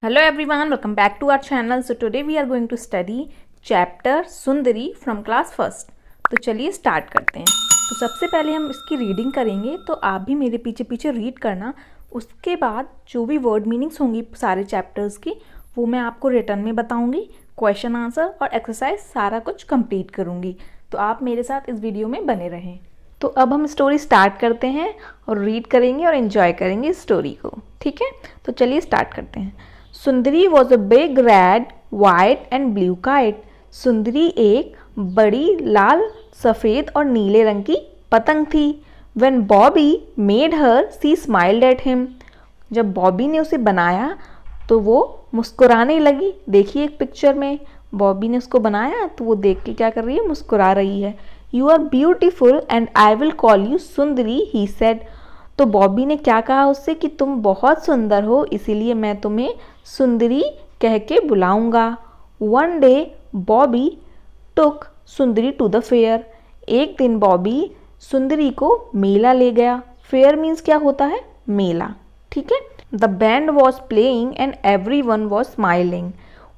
Hello everyone, welcome back to our channel. So today we are going to study chapter Sundari from class first. तो चलिए start करते हैं। तो सबसे पहले हम इसकी रीडिंग करेंगे, तो आप भी मेरे पीछे पीछे रीड करना। उसके बाद जो भी वर्ड मीनिंग्स होंगी सारे चैप्टर्स की वो मैं आपको रिटर्न में बताऊंगी, क्वेश्चन आंसर और एक्सरसाइज सारा कुछ कंप्लीट करूंगी। तो आप मेरे साथ इस वीडियो में बने रहें। तो अब हम स्टोरी स्टार्ट करते हैं और रीड करेंगे और एंजॉय करेंगे इस स्टोरी को, ठीक है। तो चलिए स्टार्ट करते हैं। सुंदरी was a big red white and blue kite. सुंदरी एक बड़ी लाल सफ़ेद और नीले रंग की पतंग थी। When Bobby made her she smiled at him. जब बॉबी ने उसे बनाया तो वो मुस्कुराने लगी। देखिए एक पिक्चर में बॉबी ने उसको बनाया तो वो देख के क्या कर रही है, मुस्कुरा रही है। You are beautiful and I will call you Sundari, he said. तो बॉबी ने क्या कहा उससे कि तुम बहुत सुंदर हो, इसीलिए मैं तुम्हें सुंदरी कह के बुलाऊंगा। One day Bobby took Sundari to the fair. एक दिन बॉबी सुंदरी को मेला ले गया। फेयर मीन्स क्या होता है, मेला, ठीक है। The band was playing and every one was smiling.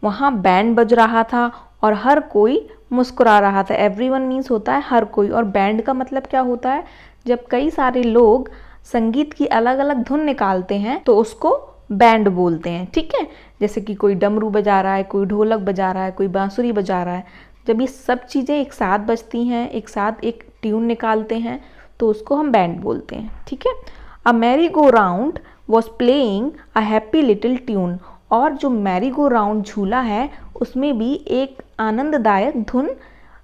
वहाँ बैंड बज रहा था और हर कोई मुस्कुरा रहा था। एवरी वन मीन्स होता है हर कोई, और बैंड का मतलब क्या होता है, जब कई सारे लोग संगीत की अलग अलग धुन निकालते हैं तो उसको बैंड बोलते हैं, ठीक है। जैसे कि कोई डमरू बजा रहा है, कोई ढोलक बजा रहा है, कोई बांसुरी बजा रहा है। जब ये सब चीज़ें एक साथ बजती हैं, एक साथ एक ट्यून निकालते हैं तो उसको हम बैंड बोलते हैं, ठीक है। A merry go round was playing a happy little tune. और जो मैरी गो राउंड झूला है उसमें भी एक आनंददायक धुन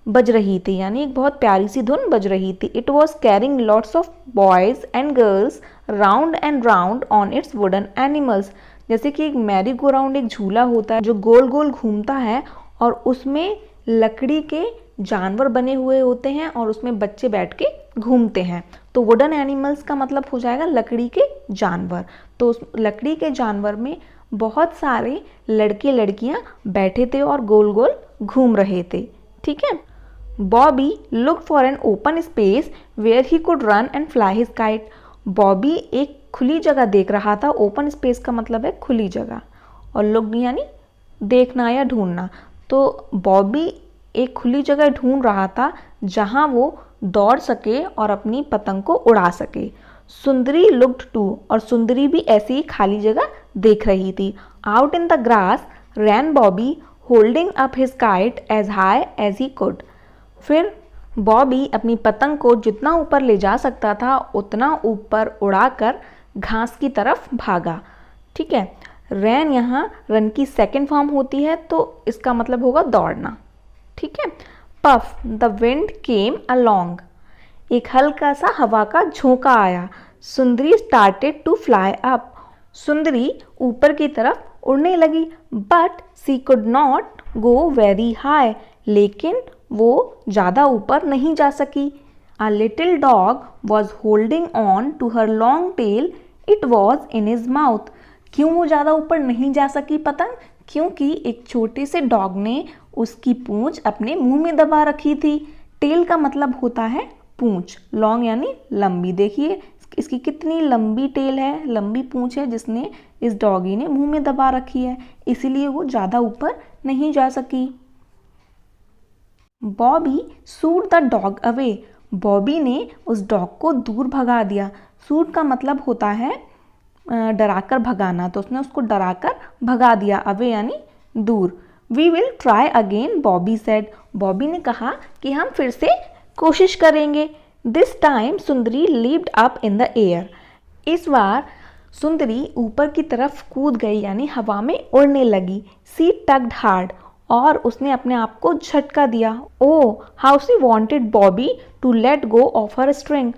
बज रही थी, यानी एक बहुत प्यारी सी धुन बज रही थी। It was carrying lots of boys and girls round and round on it's wooden animals. जैसे कि एक मैरी गो राउंड एक झूला होता है जो गोल गोल घूमता है और उसमें लकड़ी के जानवर बने हुए होते हैं और उसमें बच्चे बैठ के घूमते हैं। तो वुडन एनिमल्स का मतलब हो जाएगा लकड़ी के जानवर। तो उस लकड़ी के जानवर में बहुत सारे लड़के लड़कियां बैठे थे और गोल गोल घूम रहे थे, ठीक है। Bobby look for an open space where he could run and fly his kite. Bobby एक खुली जगह देख रहा था। ओपन स्पेस का मतलब है खुली जगह, और लुक यानी देखना या ढूंढना। तो बॉबी एक खुली जगह ढूंढ रहा था जहां वो दौड़ सके और अपनी पतंग को उड़ा सके। सुंदरी लुक्ड टू, और सुंदरी भी ऐसी ही खाली जगह देख रही थी। Out in the grass ran Bobby holding up his kite as high as he could. फिर बॉबी अपनी पतंग को जितना ऊपर ले जा सकता था उतना ऊपर उड़ाकर घास की तरफ भागा, ठीक है। रैन यहाँ रन की सेकेंड फॉर्म होती है तो इसका मतलब होगा दौड़ना, ठीक है। Puff the wind came along. एक हल्का सा हवा का झोंका आया। सुंदरी स्टार्टेड टू फ्लाई अप। सुंदरी ऊपर की तरफ उड़ने लगी। But she could not go very high. लेकिन वो ज़्यादा ऊपर नहीं जा सकी। A little dog was holding on to her long tail, it was in his mouth. क्यों वो ज़्यादा ऊपर नहीं जा सकी पतंग? क्योंकि एक छोटे से डॉग ने उसकी पूंछ अपने मुंह में दबा रखी थी। टेल का मतलब होता है पूंछ, लॉन्ग यानी लंबी। देखिए इसकी कितनी लंबी टेल है, लंबी पूंछ है जिसने इस डॉगी ने मुंह में दबा रखी है, इसीलिए वो ज़्यादा ऊपर नहीं जा सकी। Bobby suit the dog away. Bobby ने उस डॉग को दूर भगा दिया। सूट का मतलब होता है डराकर भगाना, तो उसने उसको डराकर भगा दिया। अवे यानी दूर। We will try again Bobby said. Bobby ने कहा कि हम फिर से कोशिश करेंगे। This time Sundari leaped up in the air. इस बार सुंदरी ऊपर की तरफ कूद गई, यानी हवा में उड़ने लगी। सी टग्ड हार्ड, और उसने अपने आप को झटका दिया। Oh how she wanted Bobby to let go of her string.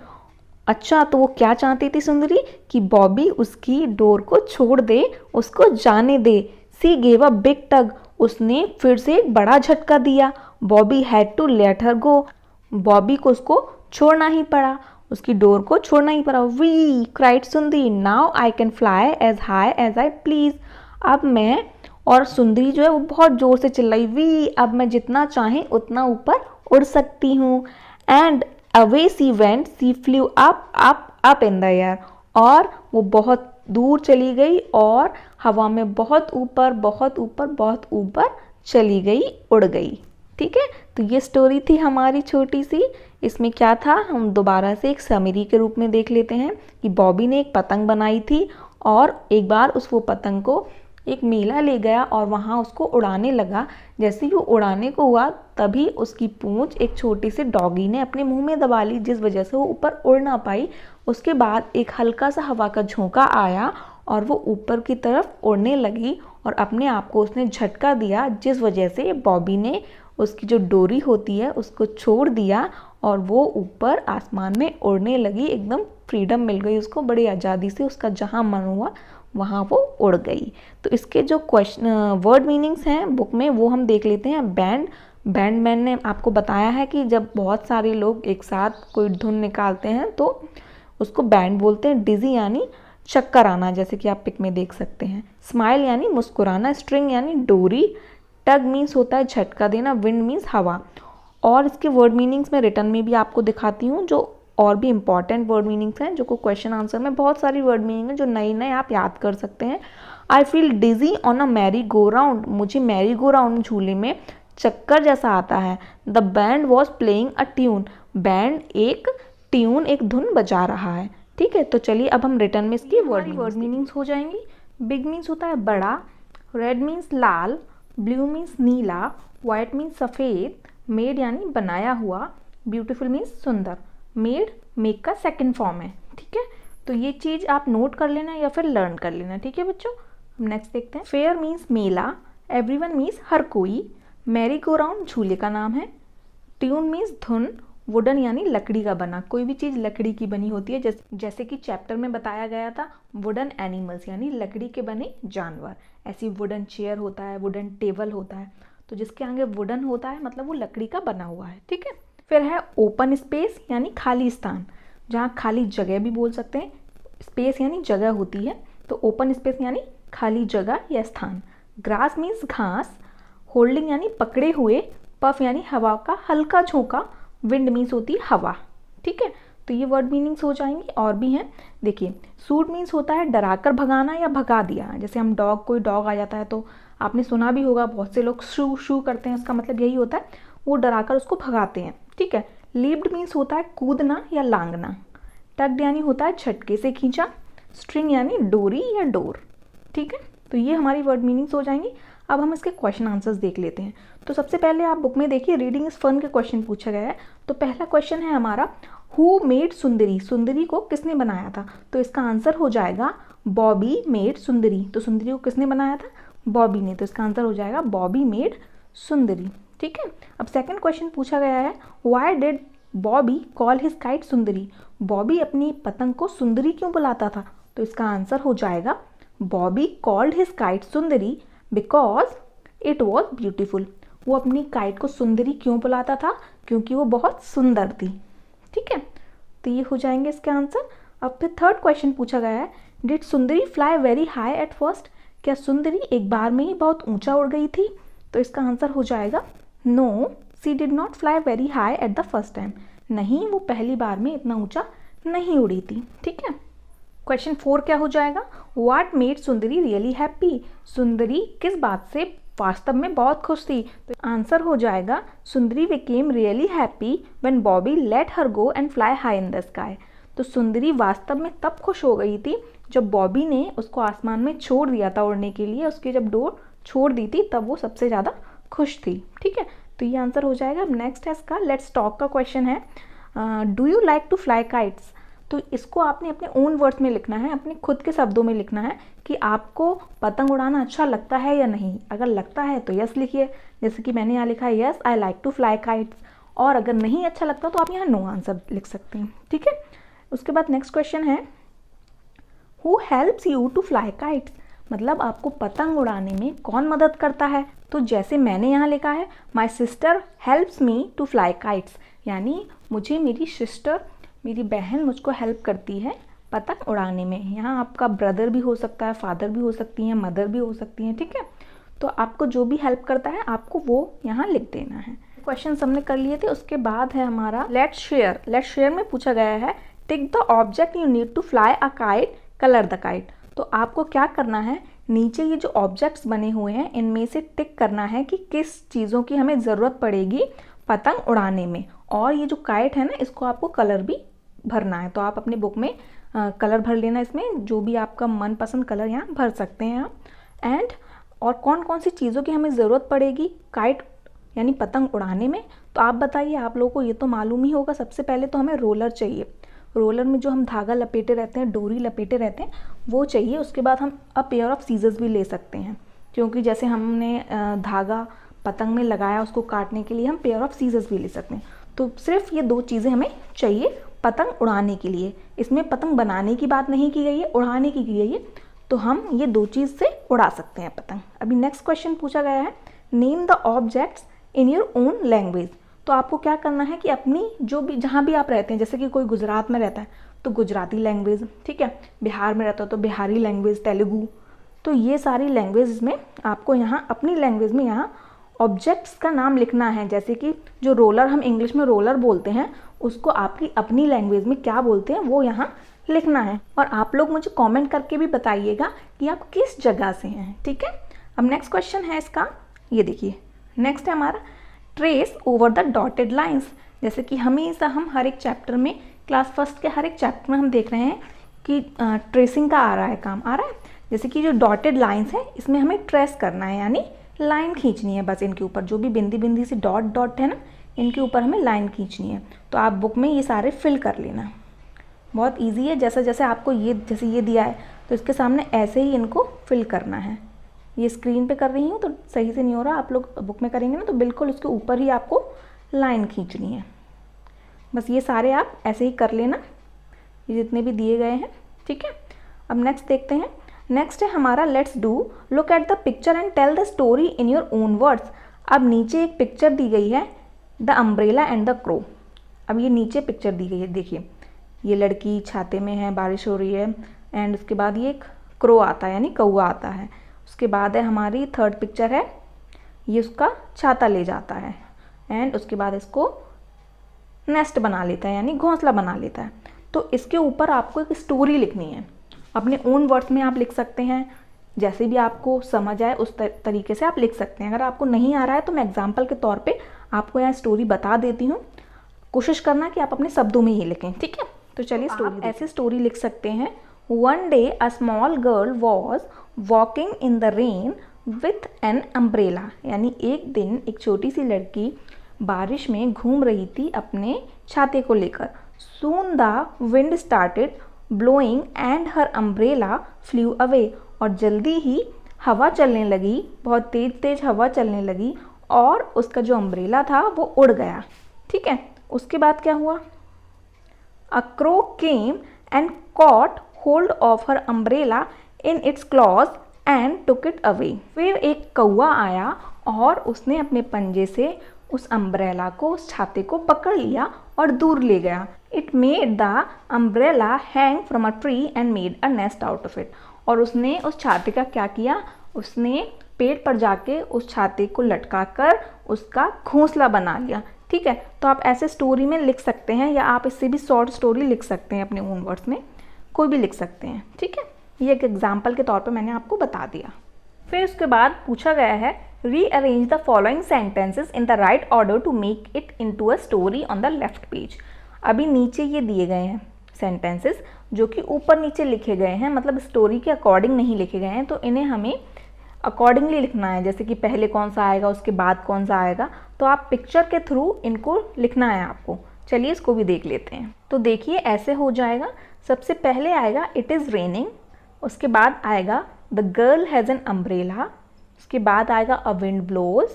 अच्छा, तो वो क्या चाहती थी सुंदरी कि बॉबी उसकी डोर को छोड़ दे, उसको जाने दे। सी गेव अ बिग टग। उसने फिर से एक बड़ा झटका दिया। Bobby had to let her go. Bobby को उसको छोड़ना ही पड़ा, उसकी डोर को छोड़ना ही पड़ा। We cried Sundari, now I can fly as high as I please. अब मैं, और सुंदरी जो है वो बहुत जोर से चिल्लाई, वी, अब मैं जितना चाहे उतना ऊपर उड़ सकती हूँ। And away she went, she flew up up up in the air. और वो बहुत दूर चली गई और हवा में बहुत ऊपर बहुत ऊपर बहुत ऊपर चली गई, उड़ गई। ठीक है, तो ये स्टोरी थी हमारी छोटी सी। इसमें क्या था, हम दोबारा से एक समरी के रूप में देख लेते हैं कि बॉबी ने एक पतंग बनाई थी और एक बार वो पतंग को एक मेला ले गया और वहाँ उसको उड़ाने लगा। जैसे ही वो उड़ाने को हुआ तभी उसकी पूंछ एक छोटी सी डॉगी ने अपने मुंह में दबा ली, जिस वजह से वो ऊपर उड़ ना पाई। उसके बाद एक हल्का सा हवा का झोंका आया और वो ऊपर की तरफ उड़ने लगी और अपने आप को उसने झटका दिया, जिस वजह से बॉबी ने उसकी जो डोरी होती है उसको छोड़ दिया और वो ऊपर आसमान में उड़ने लगी। एकदम फ्रीडम मिल गई उसको, बड़ी आज़ादी से उसका जहाँ मन हुआ वहाँ वो उड़ गई। तो इसके जो क्वेश्चन वर्ड मीनिंग्स हैं बुक में वो हम देख लेते हैं। बैंड मैंने आपको बताया है कि जब बहुत सारे लोग एक साथ कोई धुन निकालते हैं तो उसको बैंड बोलते हैं। डिज़ी यानी चक्कर आना, जैसे कि आप पिक में देख सकते हैं। स्माइल यानी मुस्कुराना। स्ट्रिंग यानी डोरी। टग मीन्स होता है झटका देना। विंड मीन्स हवा। और इसके वर्ड मीनिंग्स में रिटर्न में भी आपको दिखाती हूँ, जो और भी इंपॉर्टेंट वर्ड मीनिंग्स हैं, जो को क्वेश्चन आंसर में बहुत सारी वर्ड मीनिंग है जो नए नए आप याद कर सकते हैं। I feel dizzy on a merry go round. मुझे मैरी गो राउंड झूले में चक्कर जैसा आता है। The band was playing a tune. Band एक ट्यून, एक धुन बजा रहा है। ठीक है, तो चलिए अब हम रिटर्न में इसकी वर्ड मीनिंग्स हो जाएंगी। बिग मीन्स होता है बड़ा। रेड मीन्स लाल। ब्लू मीन्स नीला। वाइट मीन्स सफ़ेद। मेड यानी बनाया हुआ। ब्यूटीफुल मीन्स सुंदर। मेड मेक का सेकंड फॉर्म है। ठीक है, तो ये चीज़ आप नोट कर लेना या फिर लर्न कर लेना। ठीक है बच्चों, हम नेक्स्ट देखते हैं। फेयर मीन्स मेला। एवरीवन मीन्स हर कोई। मैरी गो राउंड झूले का नाम है। ट्यून मीन्स धुन। वुडन यानी लकड़ी का बना। कोई भी चीज़ लकड़ी की बनी होती है, जैसे कि चैप्टर में बताया गया था वुडन एनिमल्स यानी लकड़ी के बने जानवर। ऐसी वुडन चेयर होता है, वुडन टेबल होता है, तो जिसके आगे वुडन होता है मतलब वो लकड़ी का बना हुआ है। ठीक है, फिर है ओपन स्पेस यानी खाली स्थान, जहाँ खाली जगह भी बोल सकते हैं। स्पेस यानी जगह होती है, तो ओपन स्पेस यानी खाली जगह या स्थान। ग्रास मीन्स घास। होल्डिंग यानी पकड़े हुए। पफ यानी हवा का हल्का झोंका। विंड मीन्स होती है हवा। ठीक है, तो ये वर्ड मीनिंग्स हो जाएंगी। और भी हैं, देखिए। सूट मीन्स होता है डराकर भगाना या भगा दिया। जैसे हम कोई डॉग आ जाता है तो आपने सुना भी होगा, बहुत से लोग शू शू करते हैं, उसका मतलब यही होता है वो डराकर उसको भगाते हैं। ठीक है, लीप्ड मीन्स होता है कूदना या लांगना। टग्ड यानी होता है झटके से खींचा। स्ट्रिंग यानी डोरी या डोर। ठीक है, तो ये हमारी वर्ड मीनिंग्स हो जाएंगी। अब हम इसके क्वेश्चन आंसर्स देख लेते हैं। तो सबसे पहले आप बुक में देखिए, रीडिंग इज फन के क्वेश्चन पूछा गया है। तो पहला क्वेश्चन है हमारा, हु मेड सुंदरी। सुंदरी को किसने बनाया था? तो इसका आंसर हो जाएगा बॉबी मेड सुंदरी। तो सुंदरी को किसने बनाया था? बॉबी ने। तो इसका आंसर हो जाएगा बॉबी मेड सुंदरी। ठीक है, अब सेकंड क्वेश्चन पूछा गया है, why did Bobby call his kite सुंदरी। बॉबी अपनी पतंग को सुंदरी क्यों बुलाता था? तो इसका आंसर हो जाएगा Bobby called his kite Sundari because it was beautiful. वो अपनी काइट को सुंदरी क्यों बुलाता था? क्योंकि वो बहुत सुंदर थी। ठीक है, तो ये हो जाएंगे इसके आंसर। अब फिर थर्ड क्वेश्चन पूछा गया है, did Sundari fly very high at first. क्या सुंदरी एक बार में ही बहुत ऊंचा उड़ गई थी? तो इसका आंसर हो जाएगा no, she did not fly very high at the first time. नहीं, वो पहली बार में इतना ऊंचा नहीं उड़ी थी। ठीक है, क्वेश्चन 4 क्या हो जाएगा, what made Sundari really happy. सुंदरी किस बात से वास्तव में बहुत खुश थी? तो आंसर हो जाएगा सुंदरी became really happy when Bobby late her go and fly high in the sky. तो सुंदरी वास्तव में तब खुश हो गई थी जब बॉबी ने उसको आसमान में छोड़ दिया था उड़ने के लिए। उसकी जब डोर छोड़ दी थी तब वो सबसे ज़्यादा खुश थी। ठीक है, तो ये आंसर हो जाएगा। अब नेक्स्ट है इसका लेट्स टॉक का क्वेश्चन है, do you like to fly kites. तो इसको आपने अपने ओन वर्ड्स में लिखना है, अपने खुद के शब्दों में लिखना है कि आपको पतंग उड़ाना अच्छा लगता है या नहीं। अगर लगता है तो यस लिखिए, जैसे कि मैंने यहाँ लिखा है yes I like to fly kites. और अगर नहीं अच्छा लगता तो आप यहाँ नो आंसर लिख सकते हैं। ठीक है, उसके बाद नेक्स्ट क्वेश्चन है, who helps you to fly kites. मतलब आपको पतंग उड़ाने में कौन मदद करता है? तो जैसे मैंने यहाँ लिखा है my sister helps me to fly kites, यानी मुझे मेरी सिस्टर, मेरी बहन मुझको हेल्प करती है पतंग उड़ाने में। यहाँ आपका ब्रदर भी हो सकता है, फादर भी हो सकती हैं, मदर भी हो सकती हैं। ठीक है, तो आपको जो भी हेल्प करता है आपको वो यहाँ लिख देना है। क्वेश्चन हमने कर लिए थे। उसके बाद है हमारा लेट्स शेयर। लेट्स शेयर में पूछा गया है, tick the object you need to fly a kite, colour the kite. तो आपको क्या करना है, नीचे ये जो ऑब्जेक्ट्स बने हुए हैं इनमें से टिक करना है कि किस चीज़ों की हमें ज़रूरत पड़ेगी पतंग उड़ाने में। और ये जो काइट है ना, इसको आपको कलर भी भरना है। तो आप अपनी बुक में कलर भर लेना, इसमें जो भी आपका मनपसंद कलर यहाँ भर सकते हैं आप। एंड और कौन कौन सी चीज़ों की हमें ज़रूरत पड़ेगी काइट यानी पतंग उड़ाने में, तो आप बताइए। आप लोगों को ये तो मालूम ही होगा। सबसे पहले तो हमें रोलर चाहिए। रोलर में जो हम धागा लपेटे रहते हैं, डोरी लपेटे रहते हैं, वो चाहिए। उसके बाद हम अ पेयर ऑफ सीजर्स भी ले सकते हैं, क्योंकि जैसे हमने धागा पतंग में लगाया उसको काटने के लिए हम पेयर ऑफ सीजर्स भी ले सकते हैं। तो सिर्फ ये 2 चीज़ें हमें चाहिए पतंग उड़ाने के लिए। इसमें पतंग बनाने की बात नहीं की गई है, उड़ाने की गई है। तो हम ये 2 चीज़ से उड़ा सकते हैं पतंग। अभी नेक्स्ट क्वेश्चन पूछा गया है, name the objects in your own language. तो आपको क्या करना है कि अपनी जो भी जहाँ भी आप रहते हैं, जैसे कि कोई गुजरात में रहता है तो गुजराती लैंग्वेज, ठीक है, बिहार में रहता है तो बिहारी लैंग्वेज, तेलुगु, तो ये सारी लैंग्वेज में आपको यहाँ अपनी लैंग्वेज में यहाँ ऑब्जेक्ट्स का नाम लिखना है। जैसे कि जो रोलर हम इंग्लिश में रोलर बोलते हैं, उसको आपकी अपनी लैंग्वेज में क्या बोलते हैं वो यहाँ लिखना है। और आप लोग मुझे कमेंट करके भी बताइएगा कि आप किस जगह से हैं, ठीक है। अब नेक्स्ट क्वेश्चन है इसका, ये देखिए नेक्स्ट है हमारा, trace over the dotted lines. जैसे कि हमेशा हम हर एक चैप्टर में, क्लास फर्स्ट के हर एक चैप्टर में हम देख रहे हैं कि ट्रेसिंग का आ रहा है, काम आ रहा है। जैसे कि जो डॉटेड लाइंस है इसमें हमें ट्रेस करना है, यानी लाइन खींचनी है बस इनके ऊपर। जो भी बिंदी बिंदी से डॉट डॉट है ना, इनके ऊपर हमें लाइन खींचनी है। तो आप बुक में ये सारे फिल कर लेना, बहुत ईजी है। जैसे जैसे आपको जैसे ये दिया है तो इसके सामने ऐसे ही इनको फिल करना है। ये स्क्रीन पे कर रही हूँ तो सही से नहीं हो रहा, आप लोग बुक में करेंगे ना तो बिल्कुल उसके ऊपर ही आपको लाइन खींचनी है। बस ये सारे आप ऐसे ही कर लेना, ये जितने भी दिए गए हैं, ठीक है। अब नेक्स्ट देखते हैं। नेक्स्ट है हमारा, let's do look at the picture and tell the story in your own words. अब नीचे एक पिक्चर दी गई है, the umbrella and the crow. अब ये नीचे पिक्चर दी गई है, देखिए ये लड़की छाते में है, बारिश हो रही है, एंड उसके बाद ये एक क्रो आता है यानी कौवा आता है। उसके बाद है हमारी थर्ड पिक्चर है, ये उसका छाता ले जाता है, एंड उसके बाद इसको नेस्ट बना लेता है यानी घोंसला बना लेता है। तो इसके ऊपर आपको एक स्टोरी लिखनी है, अपने ओन वर्ड्स में आप लिख सकते हैं, जैसे भी आपको समझ आए उस तरीके से आप लिख सकते हैं। अगर आपको नहीं आ रहा है तो मैं एग्जाम्पल के तौर पे आपको यहाँ स्टोरी बता देती हूँ, कोशिश करना कि आप अपने शब्दों में ही लिखें, ठीक है। तो चलिए स्टोरी, ऐसे स्टोरी लिख सकते हैं। One day a small girl was walking in the rain with an umbrella, यानी एक दिन एक छोटी सी लड़की बारिश में घूम रही थी अपने छाते को लेकर। Soon the wind started blowing and her umbrella flu away, और जल्दी ही हवा चलने लगी, बहुत तेज तेज हवा चलने लगी और उसका जो अम्ब्रेला था वो उड़ गया, ठीक है। उसके बाद क्या हुआ, a crow came and cot hold of her umbrella in its clause and took it away. फिर एक कौवा आया और उसने अपने पंजे से उस अम्ब्रेला को, उस छाते को पकड़ लिया और दूर ले गया। It made the umbrella hang from a tree and made a nest out of it. और उसने उस छाते का क्या किया, उसने पेड़ पर जाके उस छाते को लटका कर उसका घोंसला बना लिया, ठीक है। तो आप ऐसे स्टोरी में लिख सकते हैं, या आप इससे भी शॉर्ट स्टोरी लिख सकते हैं अपने ओन वर्ड्स में, कोई भी लिख सकते हैं, ठीक है। ये एक एग्जाम्पल के तौर पे मैंने आपको बता दिया। फिर उसके बाद पूछा गया है, rearrange the following sentences in the right order to make it into a story on the left page. अभी नीचे ये दिए गए हैं सेंटेंसेस जो कि ऊपर नीचे लिखे गए हैं, मतलब स्टोरी के अकॉर्डिंग नहीं लिखे गए हैं, तो इन्हें हमें अकॉर्डिंगली लिखना है। जैसे कि पहले कौन सा आएगा उसके बाद कौन सा आएगा, तो आप पिक्चर के थ्रू इनको लिखना है आपको। चलिए इसको भी देख लेते हैं। तो देखिए ऐसे हो जाएगा, सबसे पहले आएगा इट इज़ रेनिंग, उसके बाद आएगा the girl has an umbrella, उसके बाद आएगा a wind blows,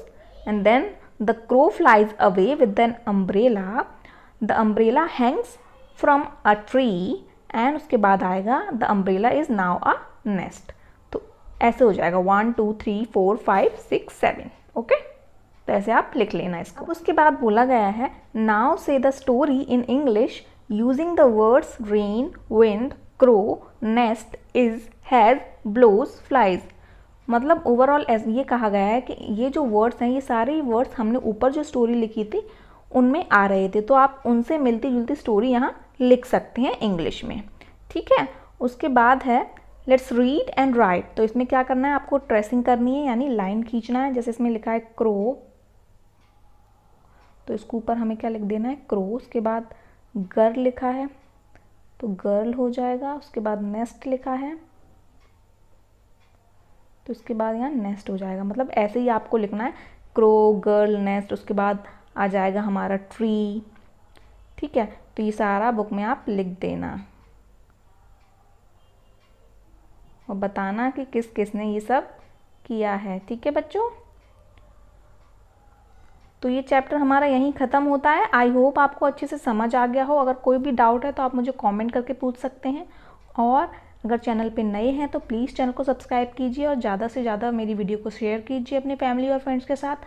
and then the crow flies away with an umbrella, the umbrella hangs from a tree, and उसके बाद आएगा the umbrella is now a nest. तो ऐसे हो जाएगा 1 2 3 4 5 6 7, ओके। तो ऐसे आप लिख लेना इसको। अब उसके बाद बोला गया है, now say the story in English using the words rain, wind, crow, nest, is, has, blows, flies. मतलब ओवरऑल ये कहा गया है कि ये जो वर्ड्स हैं, ये सारे वर्ड्स हमने ऊपर जो स्टोरी लिखी थी उनमें आ रहे थे, तो आप उनसे मिलती जुलती स्टोरी यहाँ लिख सकते हैं इंग्लिश में, ठीक है। उसके बाद है लेट्स रीड एंड राइट। तो इसमें क्या करना है, आपको ट्रेसिंग करनी है यानी लाइन खींचना है। जैसे इसमें लिखा है क्रो, तो इसके ऊपर हमें क्या लिख देना है, क्रो। उसके बाद गर्ल लिखा है तो गर्ल हो जाएगा। उसके बाद नेस्ट लिखा है तो इसके बाद यहाँ नेस्ट हो जाएगा। मतलब ऐसे ही आपको लिखना है, क्रो, गर्ल, नेस्ट, उसके बाद आ जाएगा हमारा ट्री। ठीक है, तो ये सारा बुक में आप लिख देना और बताना कि किस किसने ये सब किया है। ठीक है बच्चों, तो ये चैप्टर हमारा यहीं ख़त्म होता है। आई होप आपको अच्छे से समझ आ गया हो। अगर कोई भी डाउट है तो आप मुझे कमेंट करके पूछ सकते हैं। और अगर चैनल पे नए हैं तो प्लीज़ चैनल को सब्सक्राइब कीजिए और ज़्यादा से ज़्यादा मेरी वीडियो को शेयर कीजिए अपने फैमिली और फ्रेंड्स के साथ।